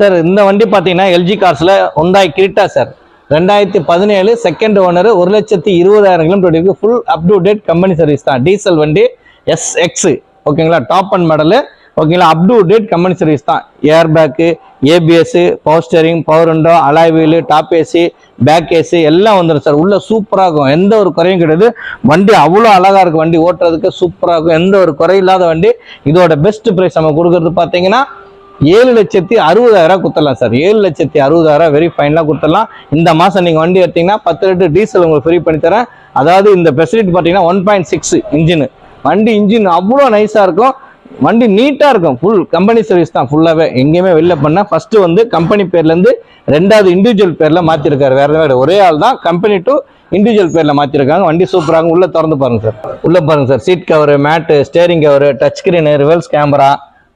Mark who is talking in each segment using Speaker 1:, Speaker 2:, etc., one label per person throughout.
Speaker 1: Sir இந்த வண்டி பார்த்தீங்கன்னா எல்ஜி கார்ஸ்ல Hyundai Creta sir 2017 second owner 1,20,000 kilometre இருக்கு. Full up to date company service தான். டீசல் வண்டி எஸ்எக்ஸ் ஓகேங்களா, டாப் அண்ட் மாடலு ஓகேங்களா, up to date company service தான். Air bag, ABS, power steering, power window, alloy wheel, top AC, back AC எல்லாம் வந்துடும் sir. உள்ள சூப்பராக இருக்கும், எந்த ஒரு குறையும் கிடையாது. வண்டி அவ்வளோ அழகா இருக்கும், வண்டி ஓட்டுறதுக்கு சூப்பராக இருக்கும், எந்த ஒரு குறை இல்லாத வண்டி. இதோட பெஸ்ட் ப்ரைஸ் நம்ம கொடுக்கறது பார்த்தீங்கன்னா 7,60,000 கொடுத்துடலாம் சார். 7,60,000 வெரி ஃபைனலாக கொடுத்துடலாம். இந்த மாதம் நீங்கள் வண்டி எடுத்தீங்கன்னா 10 லிட்டர் டீசல் உங்களுக்கு ஃப்ரீ பண்ணி தரேன். அதாவது இந்த ஃபெசிலிட்டி பார்த்தீங்கன்னா 1.6 இன்ஜின் வண்டி, இன்ஜின் அவ்வளோ நைஸாக இருக்கும், வண்டி நீட்டாக இருக்கும். ஃபுல் கம்பெனி சர்வீஸ் தான் ஃபுல்லாகவே, எங்கேயுமே வெளில பண்ணால். ஃபர்ஸ்ட் வந்து கம்பெனி பேர்லேருந்து 2வது இண்டிவிஜுவல் பேரில் மாற்றிருக்காரு. வேறு ஒரே ஆள் தான் கம்பெனி டு இண்டிவிஜுவல் பேரில் மாற்றிருக்காங்க. வண்டி சூப்பராக உள்ள திறந்து பாருங்க சார். உள்ள பாருங்க sir, seat cover, mat, steering cover, touch screen, reverse camera,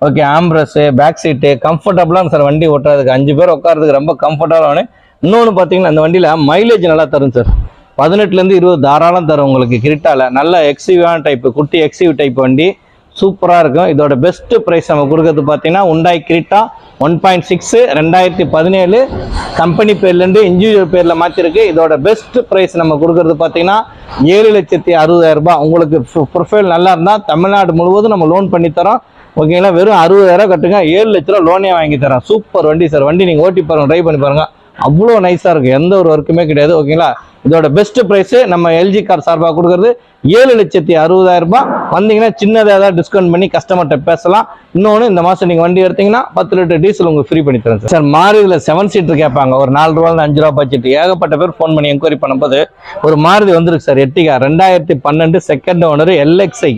Speaker 1: okay, ஆம்ப்ரஸ், பேக் சீட்டு கம்ஃபர்டபுளான சார். வண்டி ஓட்டுறதுக்கு 5 பேர் உட்காரதுக்கு ரொம்ப கம்ஃபர்டபுளான. இன்னொன்று பார்த்தீங்கன்னா அந்த வண்டியில் மைலேஜ் நல்லா தரும் சார். 18லேருந்து 20 தாராளம் தரும் உங்களுக்கு. கிரிட்டால நல்ல எக்ஸிவான டைப்பு, குட்டி எக்ஸிவ் டைப் வண்டி சூப்பராக இருக்கும். இதோட பெஸ்ட் ப்ரைஸ் நம்ம கொடுக்கறது பார்த்தீங்கன்னா ஹுண்டாய் கிரிட்டா 1.6 2017 கம்பெனி பேர்லேருந்து இண்டிவிஜுவல் பேரில் மாற்றிருக்கு. இதோட பெஸ்ட் ப்ரைஸ் நம்ம கொடுக்கறது பார்த்தீங்கன்னா 7,60,000 உங்களுக்கு ப்ரொஃபைல் நல்லா இருந்தால் தமிழ்நாடு முழுவதும் நம்ம லோன் பண்ணி தரோம் ஓகேங்களா. வெறும் 60,000 கட்டுங்க, 7 லட்ச ரூபா லோனே வாங்கி தரேன். சூப்பர் வண்டி சார். வண்டி நீங்கள் ஓட்டி பாருங்க, ட்ரை பண்ணி பாருங்க, அவ்வளோ நைஸாக இருக்குது, எந்த ஒரு ஒர்க்குமே கிடையாது ஓகேங்களா. இதோட பெஸ்ட் ப்ரைஸு நம்ம எல்ஜி கார் சார்பாக கொடுக்குறது 7,60,000. வந்தீங்கன்னா சின்னதாக ஏதாவது டிஸ்கவுண்ட் பண்ணி கஸ்டமர்கிட்ட பேசலாம். இன்னொன்று, இந்த மாதம் நீங்கள் வண்டி எடுத்தீங்கன்னா 10 லிட்டர் டீசல் உங்களுக்கு ஃப்ரீ பண்ணி தரேன் சார். மாருதியில் 7 சீட்டர் கேட்பாங்க, ஒரு 4 ரூபாயிலிருந்து 5 ரூபா பட்ஜெட். ஏகப்பட்ட பேர் ஃபோன் பண்ணி என்கொயரி பண்ணும்போது ஒரு மாருதி வந்துருக்கு sir. Ertiga 2012 second owner LXi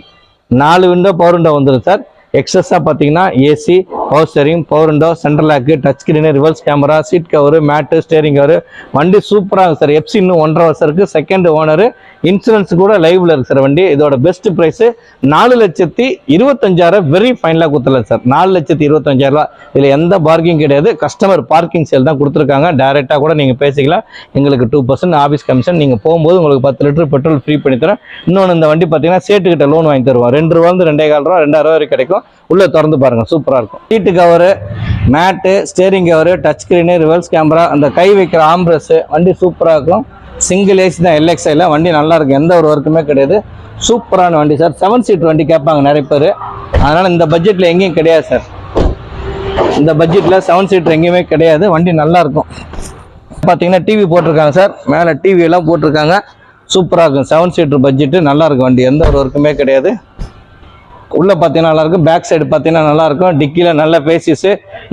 Speaker 1: 4 window power window வந்துருக்கு சார். எக்ஸஸாக பார்த்தீங்கன்னா AC, power steering, power window, central lock, touch screen, reverse camera, seat cover, mat, steering cover, வண்டி சூப்பராக இருக்குது சார். எஃப்சி இன்னும் 1.5 வருஷம் இருக்குது. செகண்ட் ஓனரு, இன்சூரன்ஸ் கூட லைவ்ல இருக்கு சார் வண்டி. இதோட பெஸ்ட் ப்ரைஸு 4,25,000 வெரி ஃபைனலாக கொடுத்துடலாம் சார். 4,25,000. இதில் எந்த பார்க்கிங் கிடையாது, கஸ்டமர் பார்க்கிங் சேல் தான் கொடுத்துருக்காங்க. டைரெக்டாக கூட நீங்கள் பேசிக்கலாம். எங்களுக்கு 2% ஆஃபீஸ் கமிஷன். நீங்கள் போகும்போது உங்களுக்கு 10 லிட்டர் பெட்ரோல் ஃப்ரீ பண்ணி தரேன். இன்னொன்று, இந்த வண்டி பார்த்தீங்கன்னா சேட்டுக்கிட்ட லோன் வாங்கி தருவோம். 2 ரூபாயிலிருந்து 2,4 ரூபா 2,000 ரூபா வரைக்கும் கிடைக்கும். உள்ள திறந்து பாருங்க, சூப்பரா இருக்கும். Seat cover, mat, steering cover, touch screen, reverse camera, அந்த கை வைக்கிற ஆம்ப்ரஸ், வண்டி சூப்பரா இருக்கும். சிங்கிள் ஏசி தான் எல்எக்ஸ்ஐல. வண்டி நல்லா இருக்கும், எந்த ஒரு ஒர்க்குமே கிடையாது. சூப்பரான வண்டி சார். 7 சீட் வண்டி கேட்பாங்க நிறைய பேர், அதனால இந்த பட்ஜெட்ல எங்கேயும் கிடையாது சார். இந்த பட்ஜெட்ல 7 சீட்டர் எங்கேயுமே கிடையாது. வண்டி நல்லா இருக்கும். பார்த்தீங்கன்னா டிவி போட்டிருக்காங்க சார், மேலே டிவி எல்லாம் போட்டிருக்காங்க. சூப்பராக இருக்கும். 7 சீட்டர் பட்ஜெட்டு நல்லா இருக்கும் வண்டி, எந்த ஒரு ஒர்க்குமே கிடையாது. உள்ள பார்த்தீங்கன்னா நல்லா இருக்கும். பேக் சைடு பார்த்தீங்கன்னா நல்லா இருக்கும். டிக்கில நல்ல பேசிஸ்,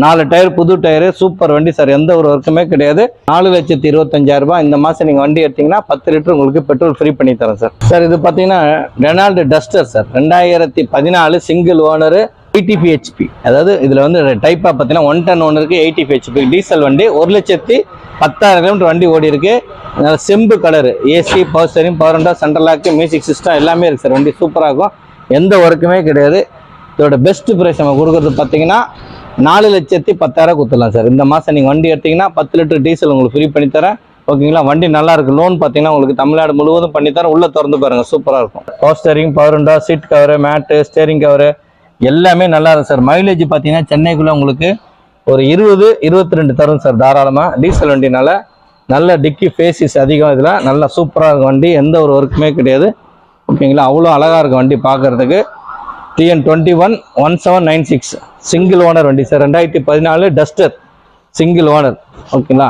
Speaker 1: 4 டயர் புது டயரு, சூப்பர் வண்டி சார். எந்த ஒரு ஒர்க்குமே கிடையாது. 4,25,000. இந்த மாதம் நீங்கள் வண்டி எடுத்தீங்கன்னா 10 லிட்டர் உங்களுக்கு பெட்ரோல் ஃப்ரீ பண்ணி தரேன் சார். சார் இது பார்த்தீங்கன்னா Renault duster sir. 2014 single owner, 80 HP. அதாவது இதில் வந்து டைப்பாக பார்த்தீங்கன்னா 1 டன் ஓனருக்கு 80 HP டீசல் வண்டி. 1,10,000 கிலோமீட்டர் வண்டி ஓடி இருக்கு. செம்பு colour, AC, power steering, power window, central lock, music system எல்லாமே இருக்கு சார். வண்டி சூப்பராக இருக்கும், எந்த ஒர்க்குமே கிடையாது. இதோட பெஸ்ட் ப்ரைஸ் நம்ம கொடுக்குறது பார்த்தீங்கன்னா 4,10,000 கொடுத்துடலாம் சார். இந்த மாதம் நீங்கள் வண்டி எடுத்தீங்கன்னா 10 லிட்டர் டீசல் உங்களுக்கு ஃப்ரீ பண்ணி தரேன் ஓகேங்களா. வண்டி நல்லா இருக்கு. லோன் பார்த்தீங்கன்னா உங்களுக்கு தமிழ்நாடு முழுவதும் பண்ணி தரேன். உள்ள திறந்து பாருங்க, சூப்பராக இருக்கும். Power steering, power window, seat cover, mat, steering cover எல்லாமே நல்லா இருக்கும் சார். மைலேஜ் பார்த்தீங்கன்னா சென்னைக்குள்ள உங்களுக்கு ஒரு 20-22 தரும் சார் தாராளமாக. டீசல் வண்டினால நல்ல டிக்கி ஃபேசிஸ் அதிகம். இதில் நல்லா சூப்பராக இருக்கும் வண்டி, எந்த ஒரு ஒர்க்குமே கிடையாது ஓகேங்களா. அவ்வளோ அழகாக இருக்கும் வண்டி பார்க்கறதுக்கு. TN21 1796 சிங்கிள் ஓனர் வண்டி சார். 2014 டஸ்டர் சிங்கிள் ஓனர் ஓகேங்களா.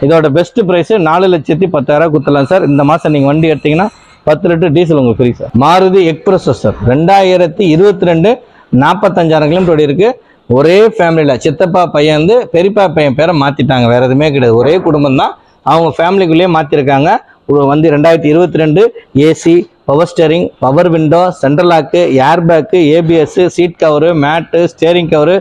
Speaker 1: இதோட பெஸ்ட் ப்ரைஸ் 4,10,000 கொடுத்துடலாம் சார். இந்த மாதம் நீங்கள் வண்டி எடுத்தீங்கன்னா 10 லிட்டர் டீசல் உங்களுக்கு free sir. Maruti express sir. 2022 45,000 kilometre இருக்கு. ஒரே ஃபேமிலியில் சித்தப்பா பையன் வந்து பெரியப்பா பையன் பேரை மாற்றிட்டாங்க, வேறு எதுவுமே கிடையாது. ஒரே குடும்பம் தான், அவங்க ஃபேமிலிக்குள்ளேயே மாற்றிருக்காங்க. வந்து 2022 AC, power steering, power window, central lock, air bag, ABS, seat cover, mat, steering cover,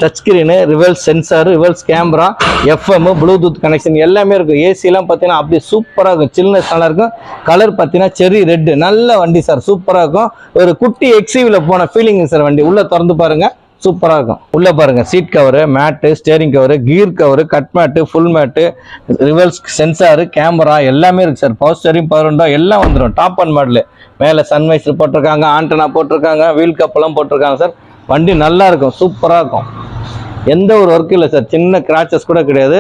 Speaker 1: touch screen, reverse sensor, reverse camera, FM, bluetooth connection எல்லாமே இருக்கும். ஏசிலாம் பார்த்தீங்கன்னா அப்படி சூப்பராக இருக்கும், சில்னஸ் நல்லா இருக்கும். கலர் பார்த்தீங்கன்னா செரி ரெட்டு, நல்ல வண்டி சார், சூப்பராக இருக்கும். ஒரு குட்டி எக்ஸிவில் போன ஃபீலிங் சார். வண்டி உள்ள திறந்து பாருங்க, சூப்பராக இருக்கும். உள்ள பாருங்க, seat cover, mat, steering cover, gear cover, cut mat, full mat, reverse sensor, camera எல்லாமே இருக்கு sir. Power steering, power window எல்லாம் வந்துடும். Top end model. மேலே சன்வைசர் போட்டிருக்காங்க, ஆண்டனா போட்டிருக்காங்க, வீல் கப்பெல்லாம் போட்டிருக்காங்க சார். வண்டி நல்லா இருக்கும், சூப்பராக இருக்கும். எந்த ஒரு ஒர்க்கும் இல்லை சார், சின்ன கிராச்சஸ் கூட கிடையாது.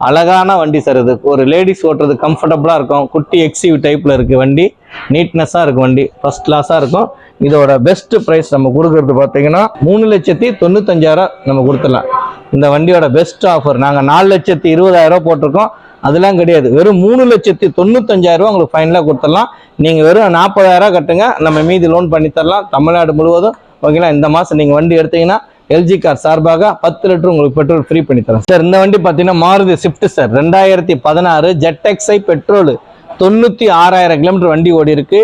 Speaker 1: அழகான வண்டி சார், இது ஒரு லேடிஸ் ஓட்டுறது கம்ஃபர்டபுளாக இருக்கும். குட்டி எக்ஸிவ் டைப்பில் இருக்குது வண்டி, நீட்னஸாக இருக்கும் வண்டி, ஃபர்ஸ்ட் கிளாஸாக இருக்கும். இதோட பெஸ்ட் ப்ரைஸ் நம்ம கொடுக்குறது பார்த்தீங்கன்னா 3,95,000 நம்ம கொடுத்துடலாம். இந்த வண்டியோட பெஸ்ட் ஆஃபர் நாங்கள் 4,20,000 போட்டிருக்கோம், அதெல்லாம் கிடையாது. வெறும் 3,95,000 உங்களுக்கு ஃபைனலாக கொடுத்துடலாம். நீங்கள் வெறும் 40,000 கட்டுங்க, நம்ம மீதி லோன் பண்ணி தரலாம் தமிழ்நாடு முழுவதும். ஓகேங்களா? இந்த மாதம் நீங்கள் வண்டி எடுத்தீங்கன்னா எல்ஜி கார் சார்பாக 10 லிட்டர் உங்களுக்கு பெட்ரோல் ஃப்ரீ பண்ணி தரேன் சார். இந்த வண்டி பார்த்தீங்கன்னா Maruti Swift sir, 2016 ZXi petrol, 96,000 kilometre வண்டி ஓடி இருக்கு.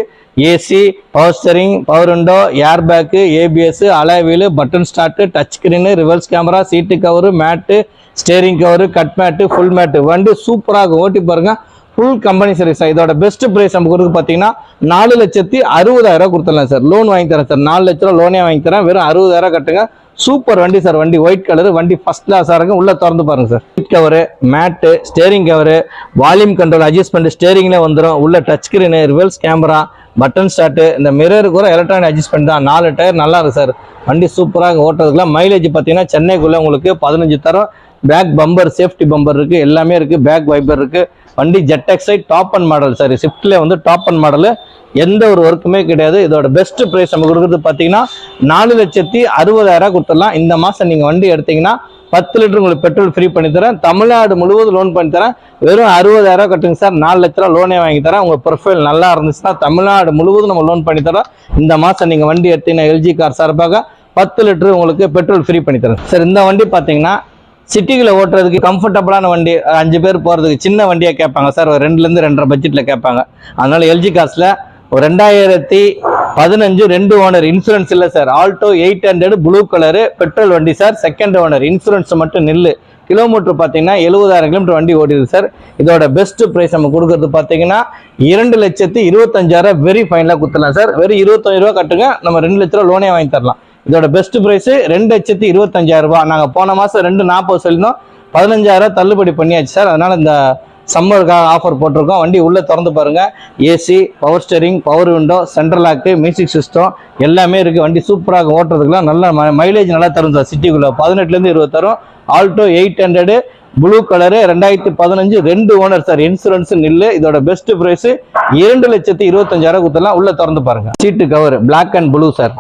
Speaker 1: AC, power steering, power window, air bag, ABS, alloy wheel, button start, touch screen, reverse camera, seat cover, mat, steering cover, cut mat, full mat, வண்டி சூப்பராக ஓட்டி பாருங்க. Full company service. இதோட best price நம்ம கொடுக்க பார்த்தீங்கன்னா 4,60,000 கொடுத்துடலாம் சார். லோன் வாங்கி தரேன் சார், 4 லட்ச ரூபா லோனே வாங்கி தரேன், வெறும் 60,000 கட்டுங்க. சூப்பர் வண்டி சார், வண்டி ஒயிட் கலர், வண்டி ஃபர்ஸ்ட் கிளாஸாக இருக்கும். உள்ள திறந்து பாருங்க sir, seat cover, mat, steering cover, volume control adjustment ஸ்டேரிங்ல வந்துடும். உள்ள touch screen, reverse camera, button start, இந்த மிரர் கூட எலக்ட்ரானிக் அட்ஜஸ்ட்மெண்ட் தான். 4 டயர் நல்லா இருக்கு சார், வண்டி சூப்பராக ஓட்டுறதுக்குலாம். மைலேஜ் பார்த்தீங்கன்னா சென்னைக்குள்ள உங்களுக்கு 15 தரும். பேக் பம்பர், சேஃப்டி பம்பர் இருக்கு, எல்லாமே இருக்கு, பேக் வைப்பர் இருக்கு. வண்டி ZXi top end model sir, ஸ்விஃப்ட்ல வந்து டாப் அண்ட் மாடல், எந்த ஒரு ஒர்க்குமே கிடையாது. இதோட பெஸ்ட் பிரைஸ் நம்ம கொடுக்குறது பார்த்தீங்கன்னா 4,60,000 கொடுத்துடலாம். இந்த மாதம் நீங்கள் வண்டி எடுத்தீங்கன்னா 10 லிட்டர் உங்களுக்கு பெட்ரோல் ஃப்ரீ பண்ணி தரேன். தமிழ்நாடு முழுவதும் லோன் பண்ணி தரேன். வெறும் 60,000 கட்டுங்க சார், 4 லட்ச ரூபா லோனே வாங்கி தரேன். உங்கள் ப்ரொஃபைல் நல்லா இருந்துச்சுன்னா தமிழ்நாடு முழுவதும் நம்ம லோன் பண்ணி தரோம். இந்த மாதம் நீங்கள் வண்டி எடுத்தீங்கன்னா எல்ஜி கார் சார்பாக 10 லிட்டர் உங்களுக்கு பெட்ரோல் ஃப்ரீ பண்ணி தரேன் சார். இந்த வண்டி பார்த்தீங்கன்னா சிட்டிக்குள்ள ஓட்டுறதுக்கு கம்ஃபர்டபுளான வண்டி, 5 பேர் போகிறதுக்கு சின்ன வண்டியாக கேட்பாங்க சார், ஒரு 2லேருந்து 2.5 பட்ஜெட்டில் கேட்பாங்க. அதனால எல்ஜி கார்ஸில் ஒரு 2015 2 ஓனர், இன்சூரன்ஸ் இல்லை sir, Alto 800 blue colour petrol வண்டி சார், செகண்ட் ஓனர், இன்சூரன்ஸ் மட்டும் நில்லு. கிலோமீட்டர் பார்த்தீங்கன்னா 70,000 கிலோமீட்டர் வண்டி ஓடிடுது சார். இதோட பெஸ்ட் ப்ரைஸ் நம்ம கொடுக்கறது பார்த்தீங்கன்னா 2,25,000 வெரி ஃபைனலாக கொடுத்துடலாம் சார். வெறும் 25 ரூபா கட்டுங்க, நம்ம 2 லட்ச ரூபா லோனே வாங்கி தரலாம். இதோட பெஸ்ட் பிரைஸ் 2,25,000. நாங்கள் போன மாதம் 2,40,000 சொல்லியிருந்தோம், 15,000 தள்ளுபடி பண்ணியாச்சு சார். அதனால இந்த சம்மருக்காக ஆஃபர் போட்டிருக்கோம். வண்டி உள்ளே திறந்து பாருங்க, AC, power steering, power window, central lock, music system எல்லாமே இருக்குது. வண்டி சூப்பராக ஓட்டுறதுக்குலாம் நல்ல மைலேஜ் நல்லா தரும் சார். சிட்டிக்குள்ளே 18லேருந்து 20 தரும். Alto 800 blue colour, 2015 2 owner sir, insurance நில்லு. இதோட பெஸ்ட் பிரைஸ் 2,25,000 கொடுத்துடலாம். உள்ளே திறந்து பாருங்க. சீட்டு cover black and blue sir,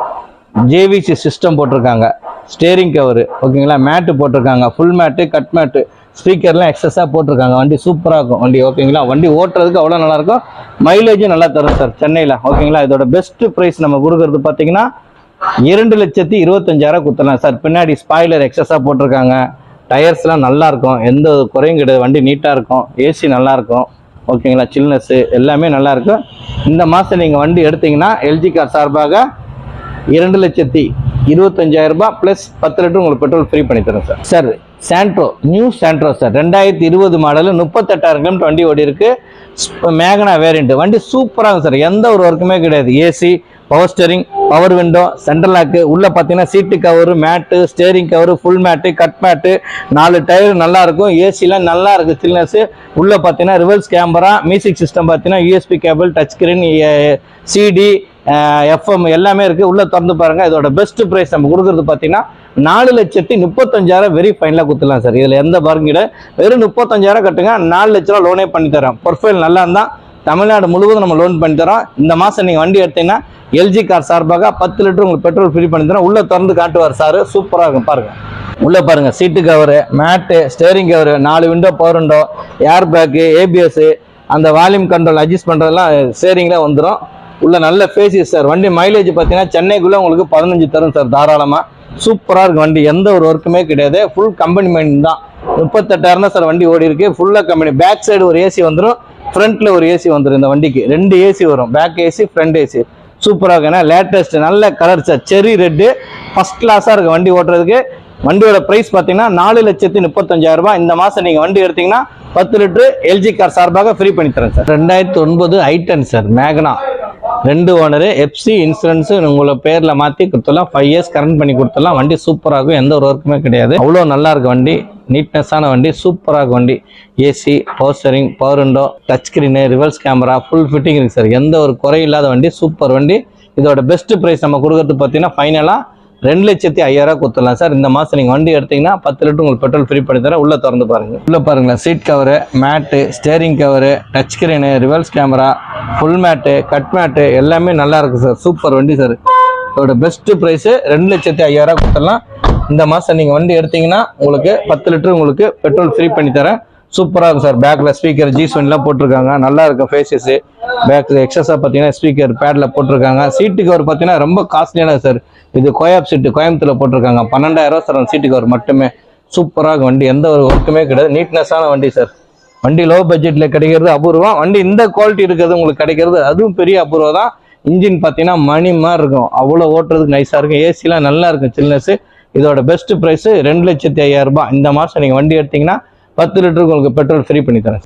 Speaker 1: JVC system போட்டிருக்காங்க, ஸ்டேரிங் கவரு ஓகேங்களா, மேட்டு போட்டிருக்காங்க, ஃபுல் மேட்டு, கட் மேட்டு, ஸ்பீக்கர்லாம் எக்ஸஸாக போட்டிருக்காங்க. வண்டி சூப்பராக இருக்கும் வண்டி ஓகேங்களா. வண்டி ஓட்டுறதுக்கு அவ்வளோ நல்லாயிருக்கும், மைலேஜும் நல்லா தரும் சார் சென்னையில் ஓகேங்களா. இதோட பெஸ்ட் ப்ரைஸ் நம்ம கொடுக்குறது பார்த்தீங்கன்னா 2,25,000 கொடுத்துடலாம் சார். பின்னாடி ஸ்பாய்லர் எக்ஸஸாக போட்டிருக்காங்க, டயர்ஸ்லாம் நல்லாயிருக்கும், எந்த குறையும் கிடையாது, வண்டி நீட்டாக இருக்கும், ஏசி நல்லாயிருக்கும் ஓகேங்களா, சில்னஸ்ஸு எல்லாமே நல்லாயிருக்கும். இந்த மாதம் நீங்கள் வண்டி எடுத்தீங்கன்னா எல்ஜி கார் சார்பாக 2,25,000 ப்ளஸ் 10 லிட்டர் உங்களுக்கு பெட்ரோல் ஃப்ரீ பண்ணி தரேன் sir. Sir Santro, new Santro sir, 2020 model, 38,000 kilometre வண்டி ஓடி இருக்கு. மேகனா வேரியண்ட் வண்டி சூப்பராக சார், எந்த ஒரு ஒர்க்குமே கிடையாது. AC, power steering, power window, central lock, உள்ள பார்த்தீங்கன்னா seat cover, mat, steering cover, full mat, cut mat, 4 tyre நல்லா இருக்கும், ஏசிலாம் நல்லா இருக்கு, சில்னஸ். உள்ள பார்த்தீங்கன்னா ரிவர்ஸ் கேமரா, மியூசிக் சிஸ்டம் பார்த்தீங்கன்னா USB cable, touch screen, CD, FM எல்லாமே இருக்குது. உள்ளே திறந்து பாருங்கள். இதோட பெஸ்ட் ப்ரைஸ் நம்ம கொடுக்குறது பார்த்தீங்கன்னா 4,35,000 வெரி ஃபைனலாக கொடுத்துடலாம் சார். இதில் எந்த பார்க்கிட வெறும் 35,000 கட்டுங்க, 4 லட்ச ரூபா லோனே பண்ணி தரோம். ப்ரொஃபைல் நல்லா இருந்தால் தமிழ்நாடு முழுவதும் நம்ம லோன் பண்ணி தரோம். இந்த மாதம் நீங்கள் வண்டி எடுத்தீங்கன்னா எல்ஜி கார் சார்பாக 10 லிட்டர் உங்களுக்கு பெட்ரோல் ஃப்ரீ பண்ணி தரோம். உள்ளே திறந்து காட்டுவார் சார், சூப்பராக இருக்கும் பாருங்கள். உள்ளே பாருங்கள், seat cover, mat, steering cover, 4 window, power window, air bag, ABS, அந்த வால்யூம் கண்ட்ரோல் அட்ஜஸ்ட் பண்ணுறதுலாம் ஸ்டேரிங்கில் வந்துடும். உள்ள நல்ல ஃபேஸஸ் சார். வண்டி மைலேஜ் பார்த்தீங்கன்னா சென்னைக்குள்ளே உங்களுக்கு 15 தரும் சார் தாராளமாக. சூப்பராக இருக்கும் வண்டி, எந்த ஒரு ஒர்க்குமே கிடையாது, ஃபுல் கம்பெனி மைண்ட் தான். 38,000 தான் சார் வண்டி ஓடி இருக்கு, ஃபுல்லாக கம்பெனி. பேக் சைடு ஒரு ஏசி வந்துடும், ஃப்ரண்ட்டில் ஒரு ஏசி வந்துடும். இந்த வண்டிக்கு 2 ஏசி வரும், பேக் ஏசி, ஃப்ரண்ட் ஏசி. சூப்பராக இருக்கும். ஏன்னா லேட்டஸ்ட் நல்ல கலர் சார், செரி ரெட்டு, ஃபர்ஸ்ட் கிளாஸாக இருக்குது வண்டி ஓட்டுறதுக்கு. வண்டியோட ப்ரைஸ் பார்த்தீங்கன்னா 4,35,000. இந்த மாதம் நீங்கள் வண்டி எடுத்தீங்கன்னா 10 லிட்டரு எல்ஜி கார் சார்பாக ஃப்ரீ பண்ணி தரேன் சார். 2009 i10 சார், மேக்னா 2 ஓனரு, எஃப்சி இன்சூரன்ஸ் உங்களை பேரில் மாற்றி கொடுத்துடலாம், 5 இயர்ஸ் கரண்ட் பண்ணி கொடுத்துடலாம். வண்டி சூப்பராகும், எந்த ஒரு ஒர்க்குமே கிடையாது, அவ்வளோ நல்லா இருக்கு வண்டி, நீட்னஸான வண்டி, சூப்பராக வண்டி. AC, power steering, power window, touch screen, reverse camera, full fitting இருக்குது சார், எந்த ஒரு குறையில்லாத வண்டி, சூப்பர் வண்டி. இதோட பெஸ்ட் ப்ரைஸ் நம்ம கொடுக்கறது பார்த்தீங்கன்னா ஃபைனலாக 2,05,000 கொடுத்துடலாம் சார். இந்த மாதம் நீங்கள் வண்டி எடுத்தீங்கன்னா 10 லிட்டர் உங்களுக்கு பெட்ரோல் ஃப்ரீ பண்ணி தரேன். உள்ளே திறந்து பாருங்கள். உள்ளே பாருங்களேன், seat cover, mat, steering cover, touch screen, reverse camera, full mat, cut mat எல்லாமே நல்லா இருக்குது சார். சூப்பர் வண்டி சார். இதோட பெஸ்ட்டு ப்ரைஸு 2,05,000 கொடுத்துடலாம். இந்த மாதம் நீங்கள் வண்டி எடுத்தீங்கன்னா உங்களுக்கு 10 லிட்டர் உங்களுக்கு பெட்ரோல் ஃப்ரீ பண்ணி தரேன். சூப்பராக இருக்கும் சார். பேக்கில் ஸ்பீக்கர் G7லாம் போட்டிருக்காங்க, நல்லா இருக்கும் ஃபேஸஸு. பேக்கில் எக்ஸஸாக பார்த்தீங்கன்னா ஸ்பீக்கர் பேடில் போட்டிருக்காங்க. சீட்டு கவர் பார்த்தீங்கன்னா ரொம்ப காஸ்ட்லியான சார். இது கோயாப் சீட்டு கோயம்புத்தூரில் போட்டிருக்காங்க. 12,000 சார் அந்த சீட்டு கவர் மட்டுமே. சூப்பராக இருக்கும் வண்டி, எந்த ஒரு ஒர்க்குமே கிடையாது. நீட்னஸான வண்டி சார். வண்டி லோ பட்ஜெட்டில் கிடைக்கிறது அபூர்வம். வண்டி இந்த குவாலிட்டி இருக்கிறது உங்களுக்கு கிடைக்கிறது அதுவும் பெரிய அபூர்வம் தான். இன்ஜின் பார்த்தீங்கன்னா மணி மாதிரி இருக்கும், அவ்வளோ ஓட்டுறதுக்கு நைஸாக இருக்கும். ஏசிலாம் நல்லா இருக்கும், சில்னஸ்ஸு. இதோட பெஸ்ட்டு ப்ரைஸு 2,05,000 ரூபாய். இந்த மாதம் நீங்கள் வண்டி எடுத்தீங்கன்னா 10 லிட்டருக்கு உங்களுக்கு பெட்ரோல் ஃப்ரீ பண்ணி தரேன்.